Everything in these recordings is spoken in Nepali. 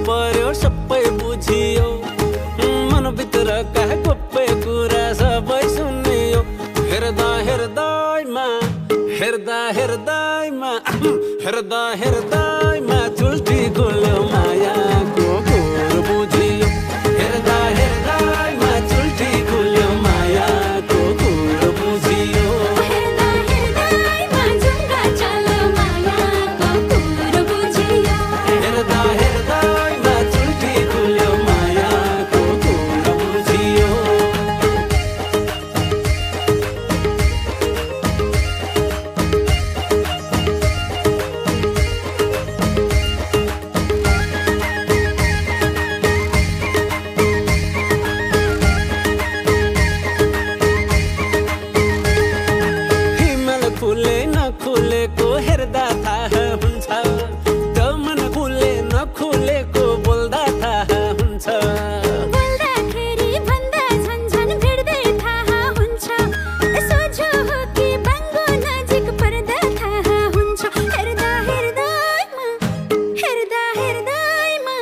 पर्यो सबै बुझियो मनभित्रका गोप्य कुरा सबै सुनियो हेर्दा हेर्दैमा हेर्दा हेर्दैमा हेर्दा हेर्दैमा चुल्ठी खुल्यो मायाको कुरो बुझियो हेर्दा हेर्दैमा चुल्ठी खुल्यो मायाको कुरो बुझियो हेर्दा हेर्दैमा झुङ्गा चल्यो मायाको कुरो बुझियो हेर्दा हेर्दैमा चुल्ठी खुल्यो मायाको कुरो बुझियो खुले नखुलेको हेर्दा थाहा हुन्छ त्यो मन खुले नखुलेको बोल्दा थाहा हुन्छ बोल्दाखेरि भन्दा झन्झन भिड्दै थाहा हुन्छ सोझो हो कि बाङ्गो नजिक पर्दा थाहा हुन्छ हेर्दा हेर्दैमा हेर्दा हेर्दैमा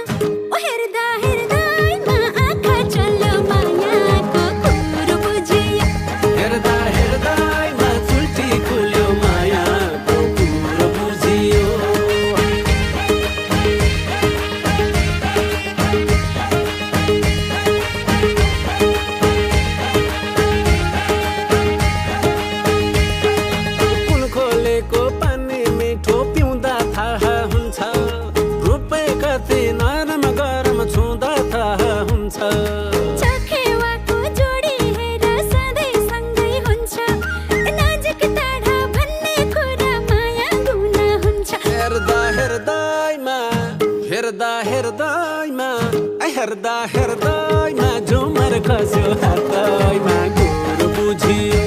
ओ हेर्दा हेर्दैमा आँखा चल्यो मायाको कुरो बुझियो हेर्दा हेर्दैमा चुल्ठी खुल्यो मायाको कुरो बुझियो कुन खोलेको पानी मिठो पिउँदा थाहा हुन्छ रूपै कति नरम गरम छुँदा थाहा हुन्छ चखेवाको जोडी हेर सधैँ सँगै हुन्छ नजिक टाढा भन्ने कुरा माया गुना हुन्छ हेर्दा हेर्दैमा हेर्दा हेर्दैमा हेर्दा हेर्दैमा झुमर खस्यो हातैमा कुरो बुझियो